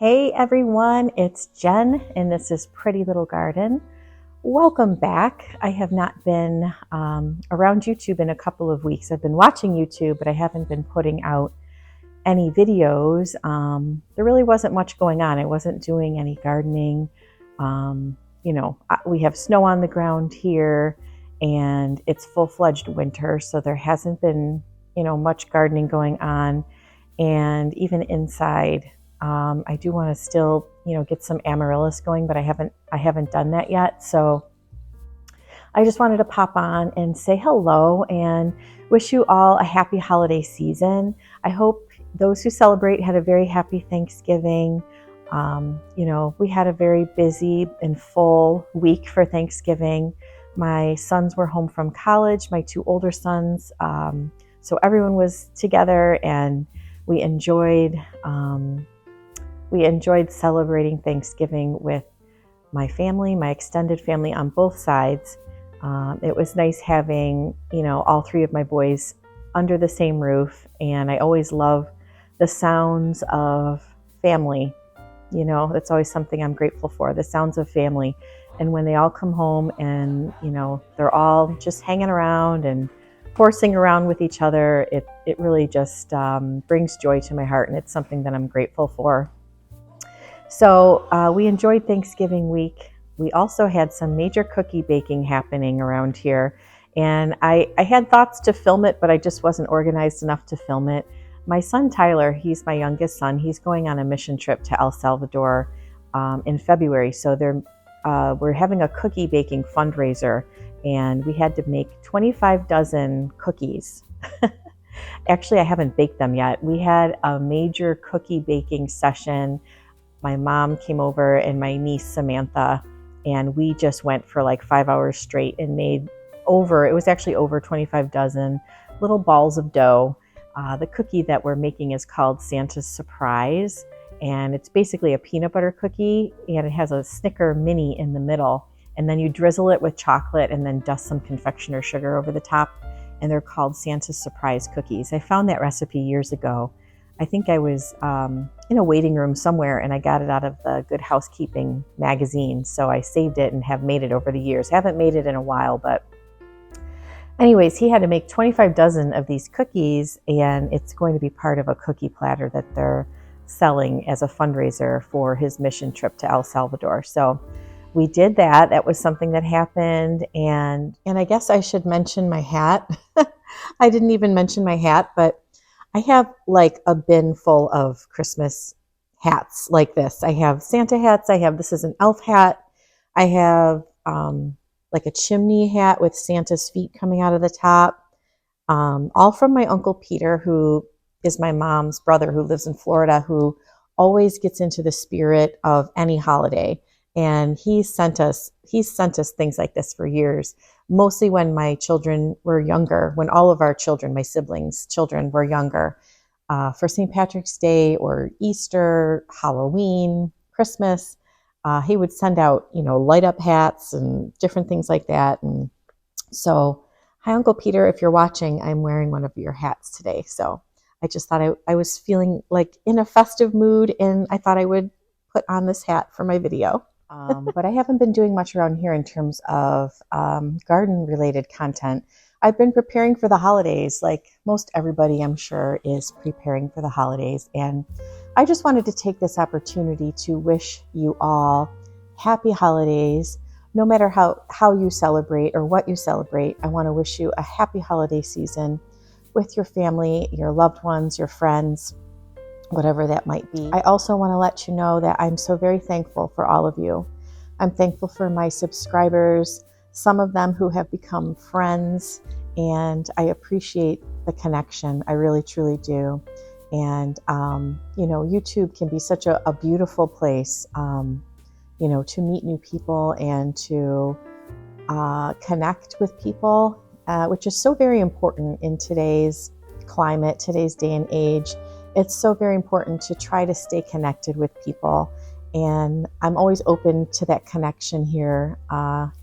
Hey everyone, it's Jen and this is Pretty Little Garden. Welcome back. I have not been around YouTube in a couple of weeks. I've been watching YouTube, but I haven't been putting out any videos. There really wasn't much going on. I wasn't doing any gardening. We have snow on the ground here and it's full-fledged winter, so there hasn't been, much gardening going on. And even inside, I do want to still, get some amaryllis going, but I haven't done that yet. So I just wanted to pop on and say hello and wish you all a happy holiday season. I hope those who celebrate had a very happy Thanksgiving. We had a very busy and full week for Thanksgiving. My sons were home from college, my two older sons. So everyone was together and we enjoyed celebrating Thanksgiving with my family, my extended family on both sides. It was nice having, all three of my boys under the same roof. And I always love the sounds of family. That's always something I'm grateful for, the sounds of family. And when they all come home and, they're all just hanging around and horsing around with each other, it really just brings joy to my heart. And it's something that I'm grateful for. So we enjoyed Thanksgiving week. We also had some major cookie baking happening around here. And I had thoughts to film it, but I just wasn't organized enough to film it. My son, Tyler, he's my youngest son. He's going on a mission trip to El Salvador in February. So we're having a cookie baking fundraiser, and we had to make 25 dozen cookies. Actually, I haven't baked them yet. We had a major cookie baking session. My mom came over and my niece Samantha, and we just went for like 5 hours straight and made it was actually over 25 dozen little balls of dough. The cookie that we're making is called Santa's Surprise, and it's basically a peanut butter cookie, and it has a Snicker mini in the middle, and then you drizzle it with chocolate and then dust some confectioner sugar over the top, and they're called Santa's Surprise cookies. I found that recipe years ago. I think I was in a waiting room somewhere, and I got it out of the Good Housekeeping magazine, so I saved it and have made it over the years. Haven't made it in a while, but anyways, he had to make 25 dozen of these cookies, and it's going to be part of a cookie platter that they're selling as a fundraiser for his mission trip to El Salvador. So we did that. That was something that happened. And I guess I should mention my hat. I didn't even mention my hat, but I have like a bin full of Christmas hats like this. I have Santa hats. This is an elf hat. I have like a chimney hat with Santa's feet coming out of the top. All from my Uncle Peter, who is my mom's brother who lives in Florida, who always gets into the spirit of any holiday. And he's sent us things like this for years, mostly when my children were younger, when all of our children, my siblings' children were younger, for St. Patrick's Day or Easter, Halloween, Christmas. He would send out, light up hats and different things like that. And so, hi, Uncle Peter, if you're watching, I'm wearing one of your hats today. So I just thought I was feeling like in a festive mood, and I thought I would put on this hat for my video. But I haven't been doing much around here in terms of garden-related content. I've been preparing for the holidays, like most everybody, I'm sure, is preparing for the holidays. And I just wanted to take this opportunity to wish you all happy holidays. No matter how you celebrate or what you celebrate, I want to wish you a happy holiday season with your family, your loved ones, your friends, whatever that might be. I also want to let you know that I'm so very thankful for all of you. I'm thankful for my subscribers, some of them who have become friends, and I appreciate the connection. I really, truly do. And, YouTube can be such a beautiful place, to meet new people and to connect with people, which is so very important in today's climate, today's day and age. It's so very important to try to stay connected with people. And I'm always open to that connection here,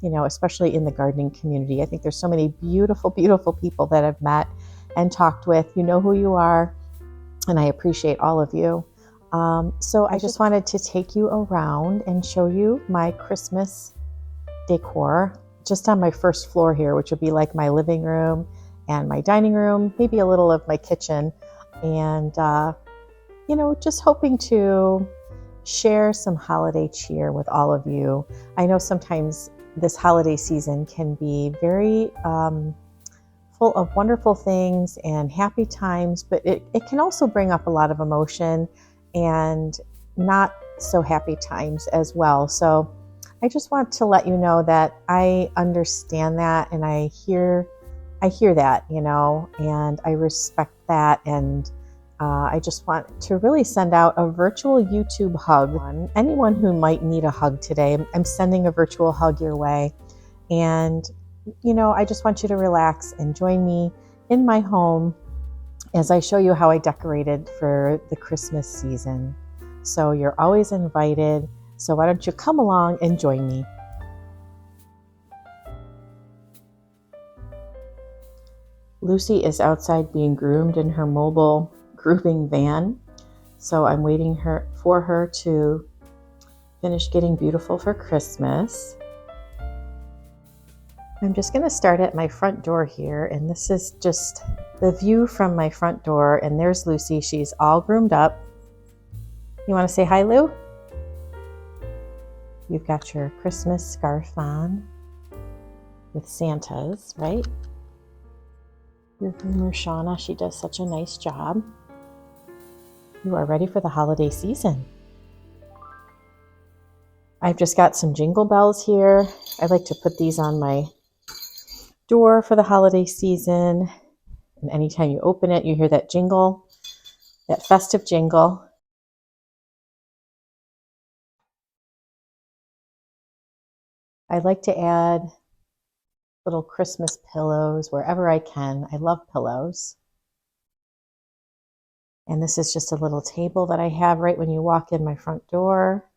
especially in the gardening community. I think there's so many beautiful, beautiful people that I've met and talked with. You know who you are, and I appreciate all of you. So I just wanted to take you around and show you my Christmas decor just on my first floor here, which would be like my living room and my dining room, maybe a little of my kitchen. And, just hoping to share some holiday cheer with all of you. I know sometimes this holiday season can be very full of wonderful things and happy times, but it can also bring up a lot of emotion and not so happy times as well. So I just want to let you know that I understand that, and I hear that, and I respect that. And I just want to really send out a virtual YouTube hug. Anyone who might need a hug today, I'm sending a virtual hug your way. And, I just want you to relax and join me in my home as I show you how I decorated for the Christmas season. So you're always invited. So why don't you come along and join me? Lucy is outside being groomed in her mobile grooming van. So I'm waiting for her to finish getting beautiful for Christmas. I'm just going to start at my front door here, and this is just the view from my front door, and there's Lucy. She's all groomed up. You want to say hi, Lou? You've got your Christmas scarf on with Santa's, right? Your groomer, Shauna, she does such a nice job. You are ready for the holiday season. I've just got some jingle bells here. I like to put these on my door for the holiday season. And anytime you open it, you hear that jingle, that festive jingle. I like to add little Christmas pillows wherever I can. I love pillows. And this is just a little table that I have right when you walk in my front door.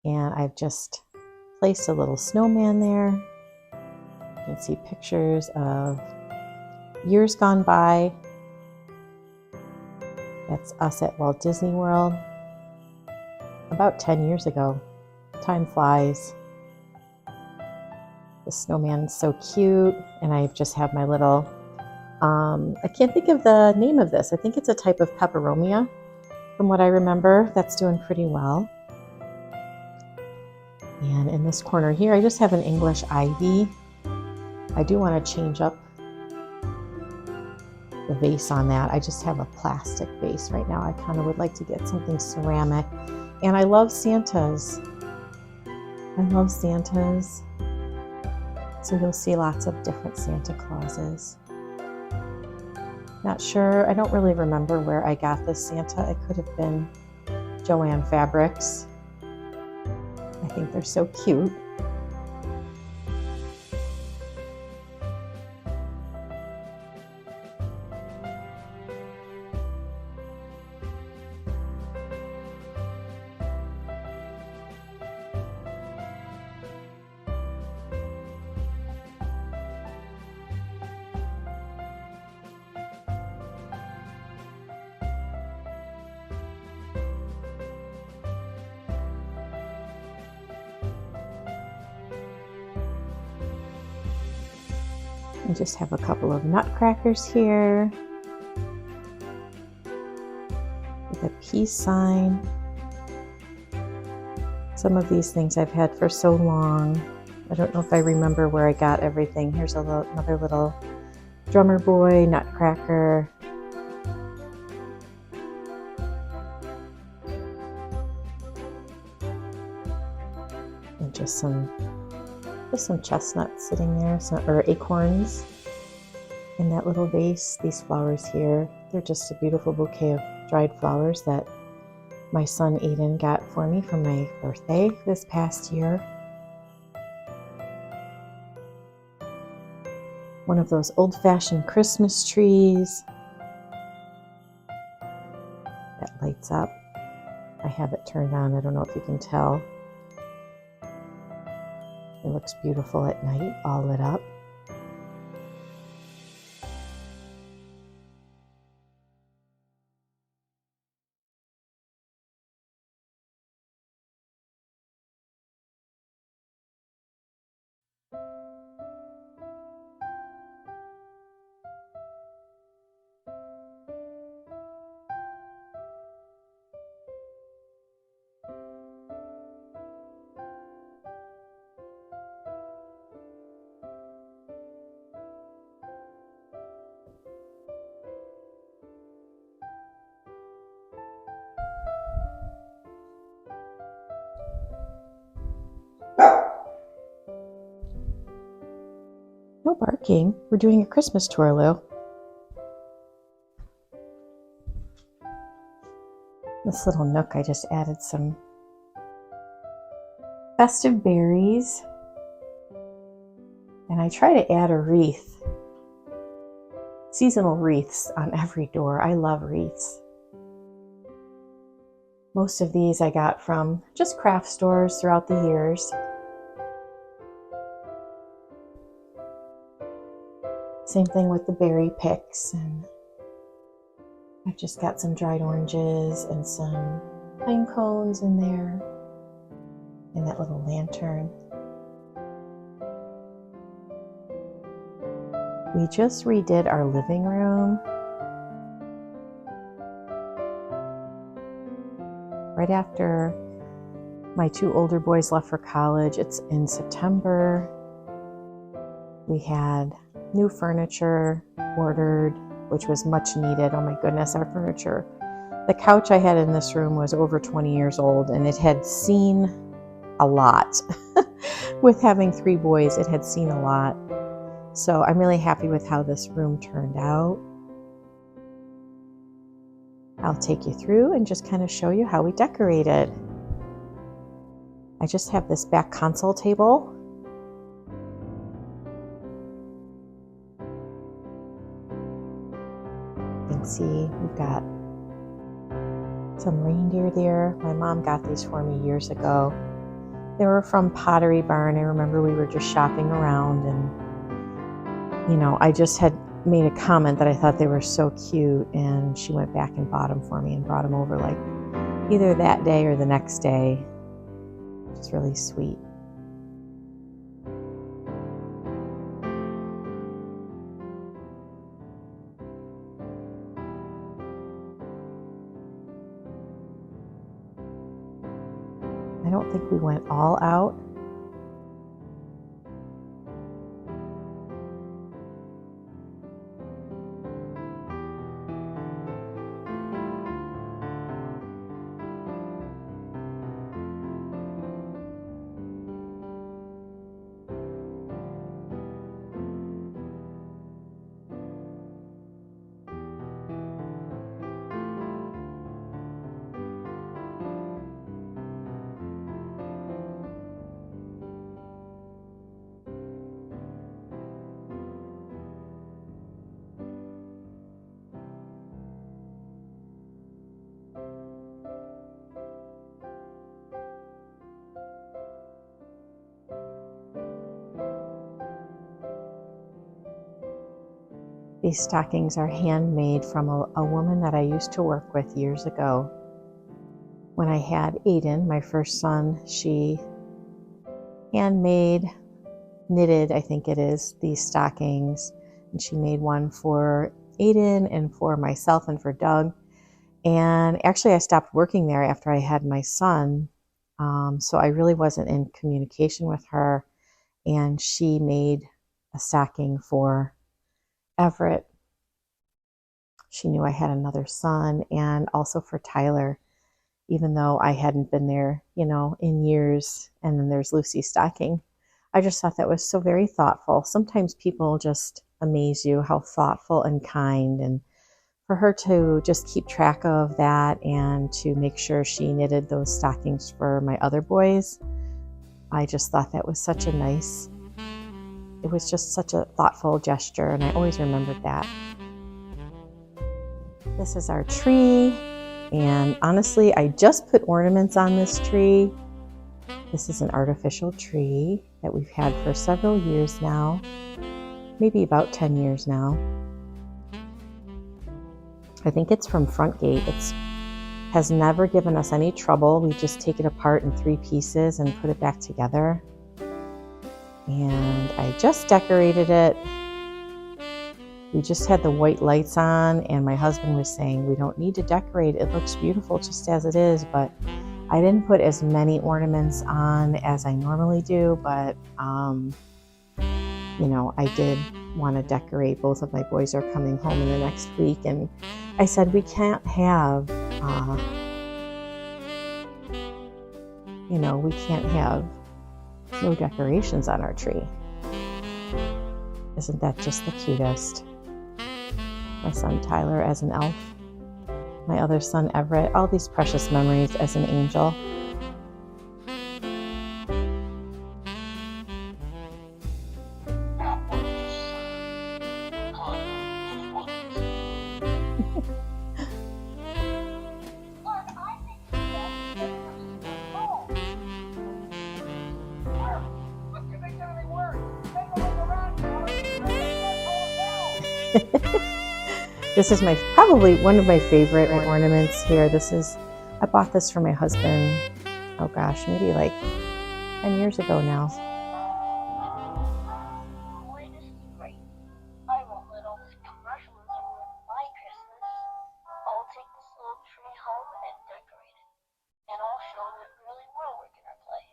And I've just placed a little snowman there. You can see pictures of years gone by. That's us at Walt Disney World about 10 years ago. Time flies. The snowman's so cute, and I just have my little, I can't think of the name of this. I think it's a type of peperomia, from what I remember. That's doing pretty well. And in this corner here, I just have an English ivy. I do want to change up the vase on that. I just have a plastic vase right now. I kind of would like to get something ceramic. And I love Santas. I love Santas. So you'll see lots of different Santa Clauses. Not sure, I don't really remember where I got this Santa. It could have been Joanne Fabrics. I think they're so cute. I just have a couple of nutcrackers here with a peace sign. Some of these things I've had for so long. I don't know if I remember where I got everything. Here's another little drummer boy, nutcracker. And just some chestnuts sitting there, or acorns in that little vase. These flowers here, they're just a beautiful bouquet of dried flowers that my son Aiden got for me for my birthday this past year. One of those old-fashioned Christmas trees that lights up. I have it turned on. I don't know if you can tell. It looks beautiful at night, all lit up. No barking. We're doing a Christmas tour, Lou. This little nook, I just added some festive berries. And I try to add a wreath, seasonal wreaths on every door. I love wreaths. Most of these I got from just craft stores throughout the years. Same thing with the berry picks, and I've just got some dried oranges and some pine cones in there, and that little lantern. We just redid our living room right after my two older boys left for college. It's in September. We had new furniture ordered, which was much needed. Oh my goodness, our furniture. The couch I had in this room was over 20 years old, and it had seen a lot. With having 3 boys, it had seen a lot. So I'm really happy with how this room turned out. I'll take you through and just kind of show you how we decorated. I just have this back console table. You can see we've got some reindeer there. My mom got these for me years ago. They were from Pottery Barn. I remember we were just shopping around, and I just had made a comment that I thought they were so cute, and she went back and bought them for me and brought them over like either that day or the next day. Which is really sweet. I don't think we went all out. These stockings are handmade from a woman that I used to work with years ago. When I had Aiden, my first son, she handmade, knitted, I think it is, these stockings. And she made one for Aiden and for myself and for Doug. And actually I stopped working there after I had my son. So I really wasn't in communication with her. And she made a stocking for Everett. She knew I had another son, and also for Tyler, even though I hadn't been there, in years. And then there's Lucy's stocking. I just thought that was so very thoughtful. Sometimes people just amaze you how thoughtful and kind, and for her to just keep track of that and to make sure she knitted those stockings for my other boys, I just thought that was such a nice, it was just such a thoughtful gesture, and I always remembered that. This is our tree, and honestly, I just put ornaments on this tree. This is an artificial tree that we've had for several years now, maybe about 10 years now. I think it's from Front Gate. It has never given us any trouble. We just take it apart in 3 pieces and put it back together. And I just decorated it. We just had the white lights on, and my husband was saying, we don't need to decorate. It looks beautiful just as it is, but I didn't put as many ornaments on as I normally do, but I did want to decorate. Both of my boys are coming home in the next week, and I said we can't have, we can't have no decorations on our tree. Isn't that just the cutest? My son Tyler as an elf. My other son Everett. All these precious memories as an angel. This is probably one of my favorite ornaments here. I bought this for my husband, oh gosh, maybe like 10 years ago now. Boy, this is great. I won't let all this commercialism ruin my Christmas. I'll take this little tree home and decorate it. And I'll show them really well we're gonna play.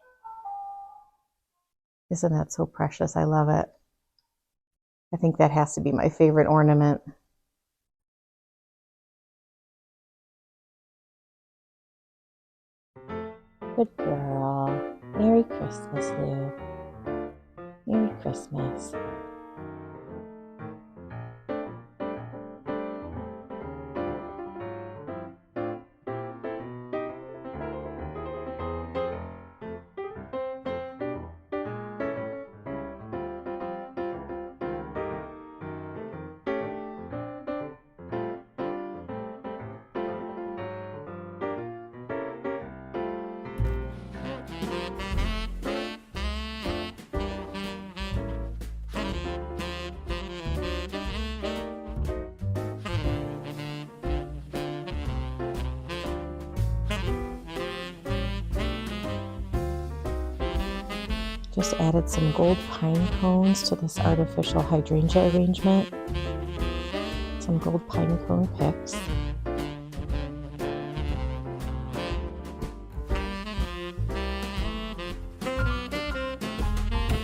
Isn't that so precious? I love it. I think that has to be my favorite ornament. Good girl. Merry Christmas, Lou. Merry Christmas. Just added some gold pine cones to this artificial hydrangea arrangement. Some gold pine cone picks.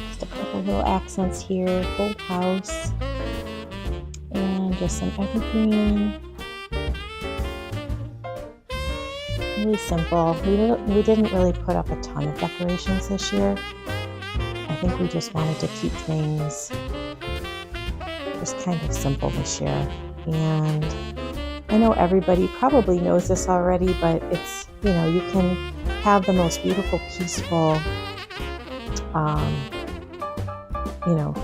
Just a couple little accents here, gold house, and just some evergreen. Really simple. We didn't really put up a ton of decorations this year. I think we just wanted to keep things just kind of simple this year. And I know everybody probably knows this already, but it's, you can have the most beautiful, peaceful,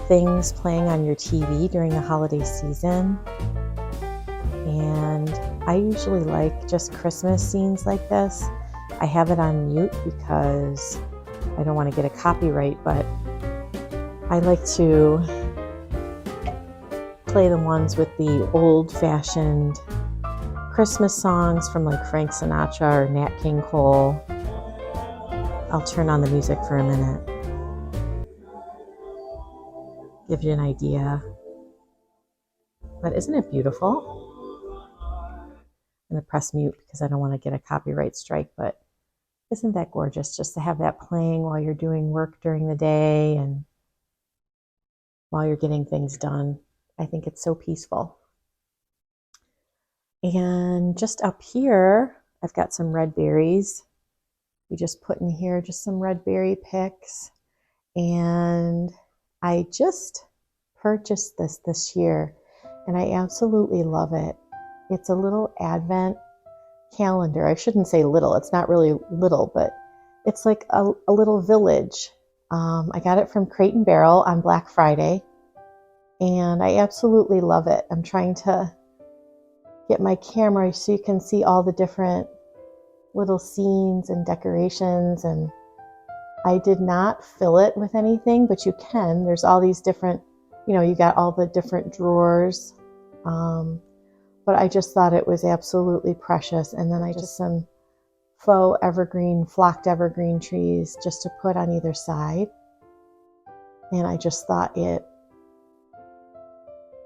things playing on your TV during the holiday season. And I usually like just Christmas scenes like this. I have it on mute because I don't want to get a copyright, but I like to play the ones with the old-fashioned Christmas songs from like Frank Sinatra or Nat King Cole. I'll turn on the music for a minute. Give you an idea. But isn't it beautiful? I'm going to press mute because I don't want to get a copyright strike, but isn't that gorgeous just to have that playing while you're doing work during the day and while you're getting things done? I think it's so peaceful. And just up here, I've got some red berries. We just put in here just some red berry picks. And I just purchased this year, and I absolutely love it. It's a little Advent calendar. I shouldn't say little. It's not really little, but it's like a little village. I got it from Crate and Barrel on Black Friday, and I absolutely love it. I'm trying to get my camera so you can see all the different little scenes and decorations, and I did not fill it with anything, but you can. There's all these different, you got all the different drawers, but I just thought it was absolutely precious. And then I just some faux flocked evergreen trees just to put on either side, and I just thought it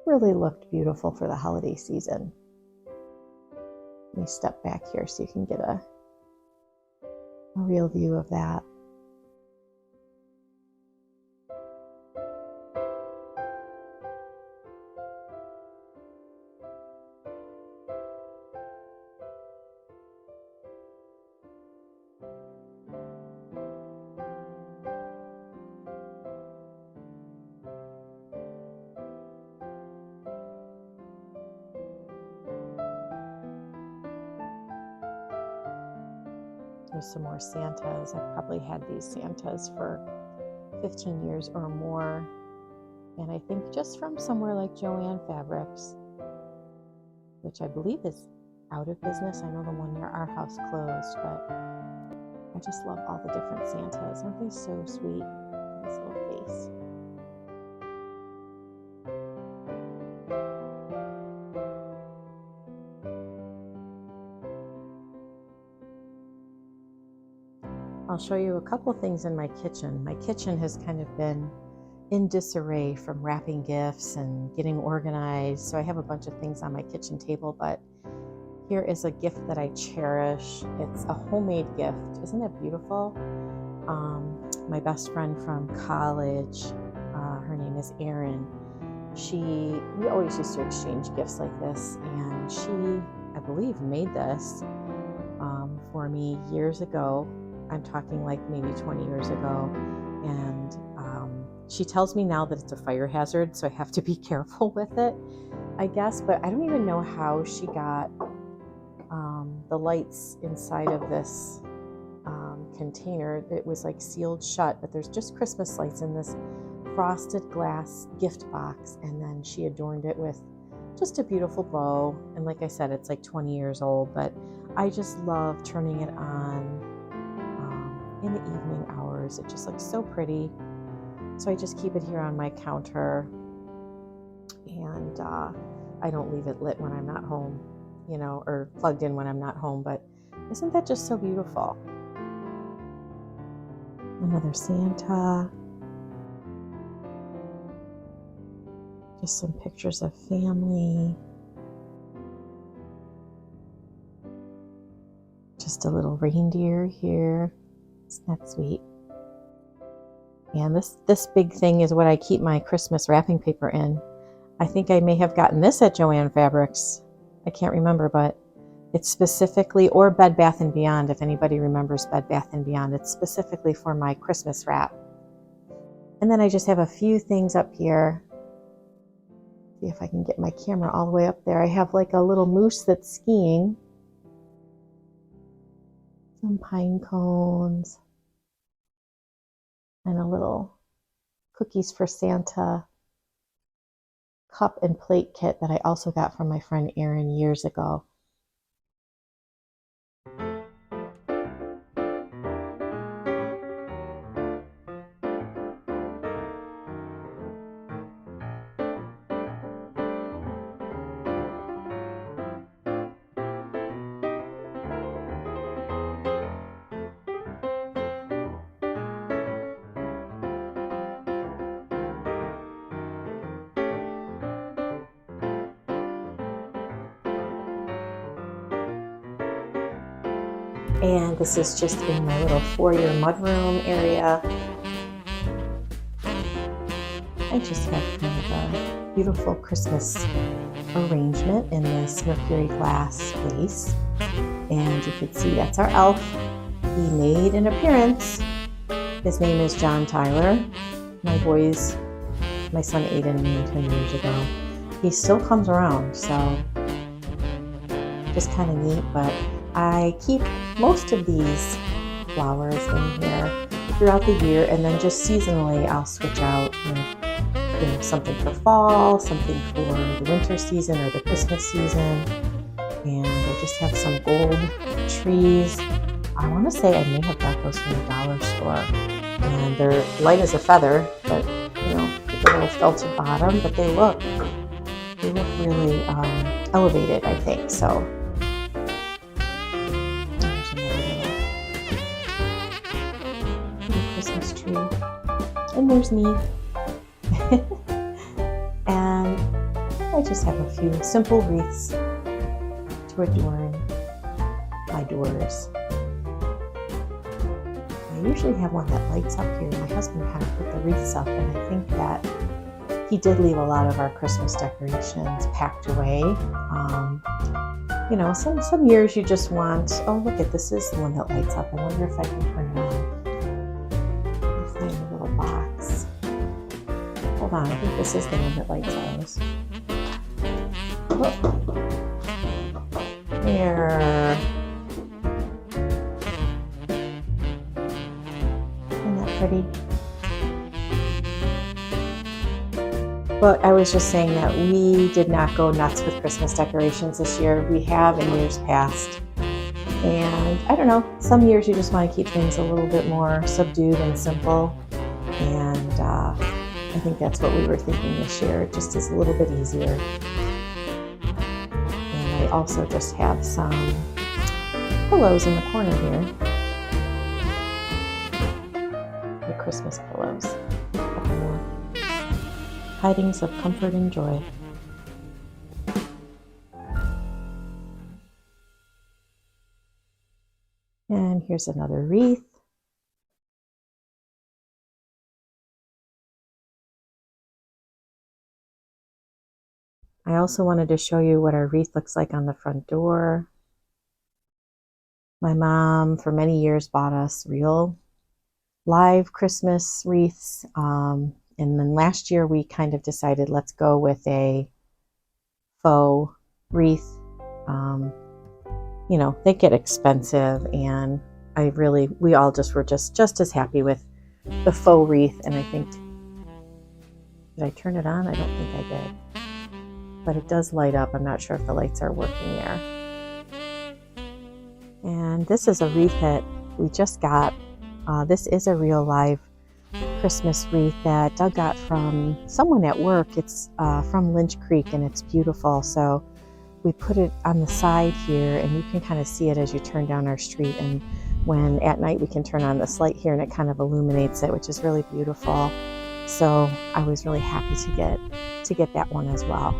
really looked beautiful for the holiday season. Let me step back here so you can get a real view of that. There's some more Santas. I've probably had these Santas for 15 years or more. And I think just from somewhere like Joann Fabrics, which I believe is out of business. I know the one near our house closed, but I just love all the different Santas. Aren't they so sweet? This little face. I'll show you a couple things in my kitchen. My kitchen has kind of been in disarray from wrapping gifts and getting organized. So I have a bunch of things on my kitchen table, but here is a gift that I cherish. It's a homemade gift. Isn't it beautiful? My best friend from college, her name is Erin. We always used to exchange gifts like this, and she, I believe, made this for me years ago. I'm talking like maybe 20 years ago. And she tells me now that it's a fire hazard, so I have to be careful with it, I guess. But I don't even know how she got the lights inside of this container. It was like sealed shut, but there's just Christmas lights in this frosted glass gift box. And then she adorned it with just a beautiful bow. And like I said, it's like 20 years old, but I just love turning it on in the evening hours. It just looks so pretty. So I just keep it here on my counter, and I don't leave it lit when I'm not home, or plugged in when I'm not home. But isn't that just so beautiful? Another Santa. Just some pictures of family. Just a little reindeer here. Isn't that sweet? And this big thing is what I keep my Christmas wrapping paper in. I think I may have gotten this at Joann Fabrics. I can't remember, but it's specifically, or Bed Bath & Beyond, if anybody remembers Bed Bath & Beyond. It's specifically for my Christmas wrap. And then I just have a few things up here. See if I can get my camera all the way up there. I have like a little moose that's skiing. Some pine cones. And a little cookies for Santa cup and plate kit that I also got from my friend Erin years ago. And this is just in my little foyer mudroom area. I just have kind of a beautiful Christmas arrangement in this mercury glass vase. And you can see that's our elf. He made an appearance. His name is John Tyler. My son Aiden named him years ago. He still comes around, so just kind of neat. But I keep most of these flowers in here throughout the year, and then just seasonally I'll switch out with something for fall, something for the winter season or the Christmas season. And I just have some gold trees. I want to say I may have got those from the dollar store, and they're light as a feather, but with a little felted bottom, but they look really elevated, I think. So Christmas tree, and there's me. And I just have a few simple wreaths to adorn my doors. I usually have one that lights up here. My husband kind of put the wreaths up, and I think that he did leave a lot of our Christmas decorations packed away. Some years you just want, oh look at this is the one that lights up. I wonder if I can turn it on. I'll find a little box. Hold on, I think this is the one that lights those. Oh. There. Pretty. But I was just saying that we did not go nuts with Christmas decorations this year. We have in years past. And I don't know, some years you just want to keep things a little bit more subdued and simple. And I think that's what we were thinking this year. It just is a little bit easier. And I also just have some pillows in the corner here. The Christmas pillows. A couple more. Tidings of comfort and joy. And here's another wreath. I also wanted to show you what our wreath looks like on the front door. My mom, for many years, bought us real live Christmas wreaths. And then last year we kind of decided let's go with a faux wreath. You know, they get expensive, and we all just were just as happy with the faux wreath. And I think, did I turn it on? I don't think I did. But it does light up. I'm not sure if the lights are working there. And this is a wreath that we just got. This is a real live Christmas wreath that Doug got from someone at work. It's from Lynch Creek, and it's beautiful. So we put it on the side here, and you can kind of see it as you turn down our street. And when at night we can turn on this light here, and it kind of illuminates it, which is really beautiful. So I was really happy to get that one as well.